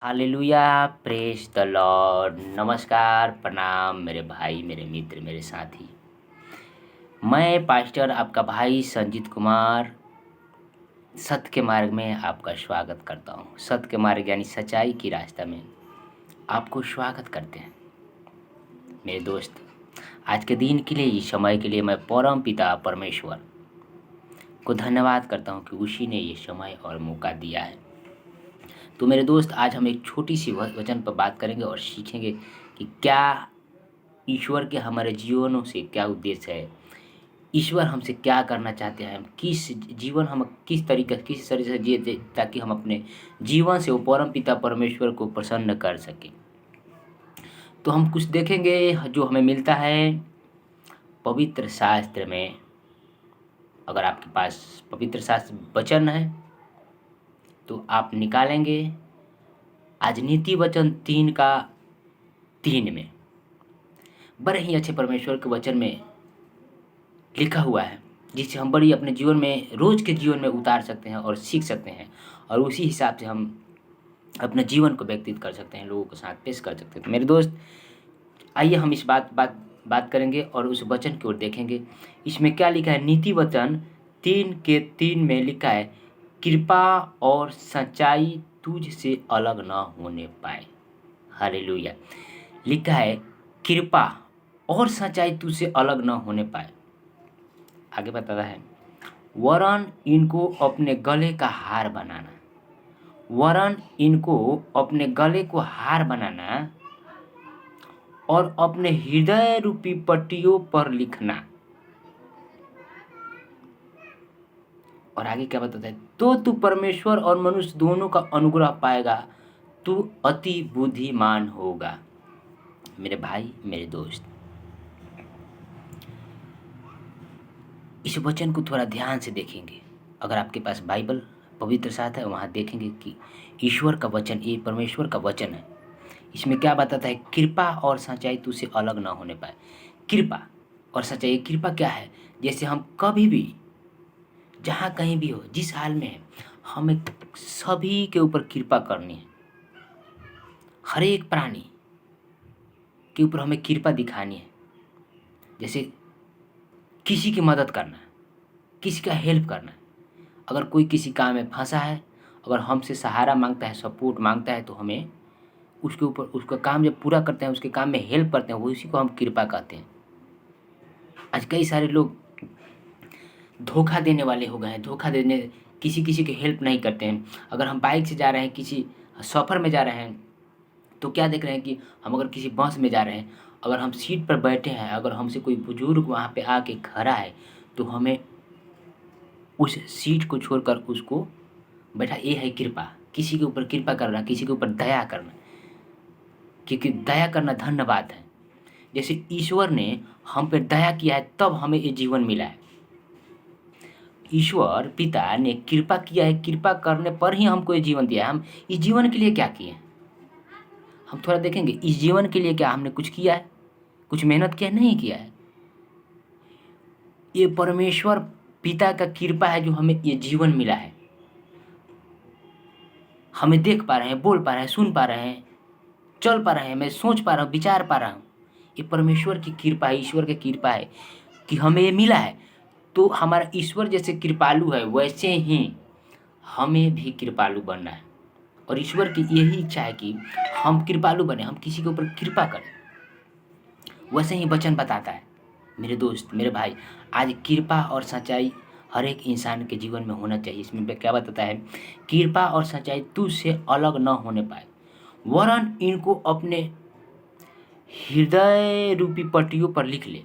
Hallelujah. Praise the Lord. नमस्कार, प्रणाम मेरे भाई, मेरे मित्र, मेरे साथी। मैं पास्टर आपका भाई संजीत कुमार सत्य के मार्ग में आपका स्वागत करता हूँ। सत्य के मार्ग यानी सच्चाई की रास्ता में आपको स्वागत करते हैं मेरे दोस्त। आज के दिन के लिए, इस समय के लिए मैं परम पिता परमेश्वर को धन्यवाद करता हूँ कि उसी ने ये समय और मौका दिया है। तो मेरे दोस्त, आज हम एक छोटी सी वचन पर बात करेंगे और सीखेंगे कि क्या ईश्वर के हमारे जीवनों से क्या उद्देश्य है। ईश्वर हमसे क्या करना चाहते हैं, हम किस जीवन हम किस तरीके से जिए ताकि हम अपने जीवन से वो परम पिता परमेश्वर को प्रसन्न कर सकें। तो हम कुछ देखेंगे जो हमें मिलता है पवित्र शास्त्र में। अगर आपके पास पवित्र शास्त्र वचन है तो आप निकालेंगे आज नीति वचन 3 में। बड़े ही अच्छे परमेश्वर के वचन में लिखा हुआ है, जिसे हम बड़ी अपने जीवन में, रोज के जीवन में उतार सकते हैं और सीख सकते हैं, और उसी हिसाब से हम अपने जीवन को व्यतीत कर सकते हैं, लोगों के साथ पेश कर सकते हैं। तो मेरे दोस्त, आइए हम इस बात करेंगे और उस वचन की ओर देखेंगे। इसमें क्या लिखा है? नीति वचन 3 में लिखा है, कृपा और सच्चाई तुझ से अलग न होने पाए। हालेलुया। लिखा है कृपा और सच्चाई तुझसे अलग न होने पाए। आगे बताता है, वरन इनको अपने गले का हार बनाना, वरन इनको अपने गले को हार बनाना और अपने हृदय रूपी पट्टियों पर लिखना। और आगे क्या बताता है? तो तू परमेश्वर और मनुष्य दोनों का अनुग्रह पाएगा, तू अति बुद्धिमान होगा। मेरे भाई, मेरे दोस्त, इस वचन को थोड़ा ध्यान से देखेंगे। अगर आपके पास बाइबल पवित्र शास्त्र है, वहाँ देखेंगे कि ईश्वर का वचन, ये परमेश्वर का वचन है। इसमें क्या बताता है? कृपा और सच्चाई तुझसे अलग ना होने पाए। कृपा और सच्चाई। कृपा क्या है? जैसे हम कभी भी, जहाँ कहीं भी हो, जिस हाल में है, हमें सभी के ऊपर कृपा करनी है। हर एक प्राणी के ऊपर हमें कृपा दिखानी है। जैसे किसी की मदद करना, किसी का हेल्प करना। अगर कोई किसी काम में फंसा है, अगर हमसे सहारा मांगता है, सपोर्ट मांगता है, तो हमें उसके ऊपर, उसका काम जब पूरा करते हैं, उसके काम में हेल्प करते हैं, वो इसी को हम कृपा कहते हैं। आज कई सारे लोग धोखा देने वाले हो गए हैं। धोखा देने, किसी किसी की हेल्प नहीं करते हैं। अगर हम बाइक से जा रहे हैं, किसी सफ़र में जा रहे हैं, तो क्या देख रहे हैं कि हम अगर किसी बस में जा रहे हैं, अगर हम सीट पर बैठे हैं, अगर हमसे कोई बुजुर्ग वहाँ पे आके खड़ा है, तो हमें उस सीट को छोड़कर उसको बैठा। ये है कृपा। किसी के ऊपर कृपा करना, किसी के ऊपर दया करना, क्योंकि दया करना धन्यवाद है। जैसे ईश्वर ने हम पे दया किया है, तब हमें ये जीवन मिला है। ईश्वर पिता ने कृपा किया है, कृपा करने पर ही हमको ये जीवन दिया है। हम इस जीवन के लिए क्या किए हैं, हम थोड़ा देखेंगे। इस जीवन के लिए क्या हमने कुछ किया है? कुछ मेहनत किया? नहीं किया है। ये परमेश्वर पिता का कृपा है जो हमें ये जीवन मिला है। हमें देख पा रहे हैं, बोल पा रहे हैं, सुन पा रहे हैं, चल पा रहे हैं, मैं सोच पा रहा हूँ, विचार पा रहा हूँ। ये परमेश्वर की कृपा है, ईश्वर की कृपा है कि हमें ये मिला है। तो हमारा ईश्वर जैसे कृपालु है, वैसे ही हमें भी कृपालु बनना है। और ईश्वर की यही इच्छा है कि हम कृपालु बने, हम किसी के ऊपर कृपा करें। वैसे ही वचन बताता है मेरे दोस्त, मेरे भाई, आज कृपा और सच्चाई हर एक इंसान के जीवन में होना चाहिए। इसमें क्या बताता है? कृपा और सच्चाई तुझसे अलग न होने पाए, वरन इनको अपने हृदय रूपी पट्टियों पर लिख ले।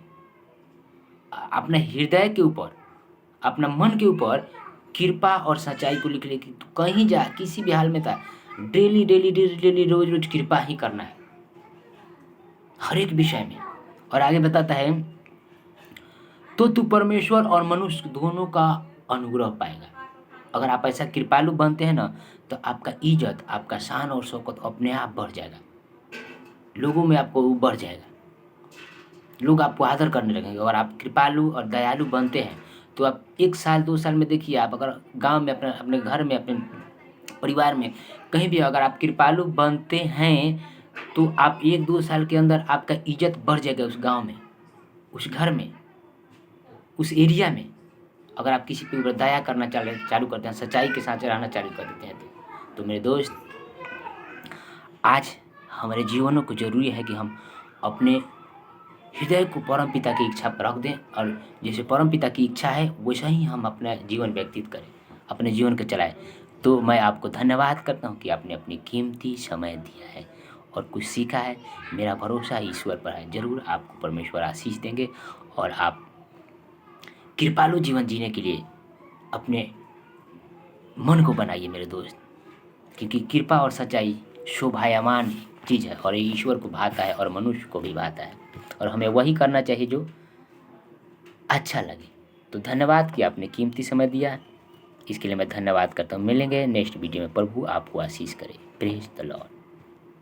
अपने हृदय के ऊपर, अपना मन के ऊपर कृपा और सच्चाई को लिख ले कि तू कहीं जा, किसी भी हाल में था, डेली डेली डेली डेली रोज रोज कृपा ही करना है हर एक विषय में। और आगे बताता है, तो तू परमेश्वर और मनुष्य दोनों का अनुग्रह पाएगा। अगर आप ऐसा कृपालु बनते हैं ना, तो आपका इज्जत, आपका शान और शौकत अपने आप बढ़ जाएगा। लोगों में आपको वो बढ़ जाएगा, लोग आपको आदर करने लगेंगे। और आप कृपालु और दयालु बनते हैं तो आप 1 साल 2 साल में देखिए, आप अगर गांव में, अपने अपने घर में, अपने परिवार में, कहीं भी अगर आप कृपालु बनते हैं तो आप 1-2 साल के अंदर आपका इज़्ज़त बढ़ जाएगा उस गाँव में, उस घर में, उस एरिया में। अगर आप किसी के ऊपर दया करना चालू करते हैं, सच्चाई के साथ रहना चालू कर देते हैं तो मेरे दोस्त, आज हमारे जीवनों को ज़रूरी है कि हम अपने हृदय को परमपिता की इच्छा पर रख दें और जैसे परमपिता की इच्छा है वैसा ही हम अपना जीवन व्यतीत करें, अपने जीवन को चलाएं। तो मैं आपको धन्यवाद करता हूँ कि आपने अपनी कीमती समय दिया है और कुछ सीखा है। मेरा भरोसा ईश्वर पर है, ज़रूर आपको परमेश्वर आशीष देंगे और आप कृपालु जीवन जीने के लिए अपने मन को बनाइए मेरे दोस्त, क्योंकि कृपा और सच्चाई शोभायमान चीज़ है और ये ईश्वर को भाता है और मनुष्य को भी भाता है और हमें वही करना चाहिए जो अच्छा लगे। तो धन्यवाद कि आपने कीमती समय दिया, इसके लिए मैं धन्यवाद करता हूँ। मिलेंगे नेक्स्ट वीडियो में। प्रभु आपको आशीष करे। Praise the Lord.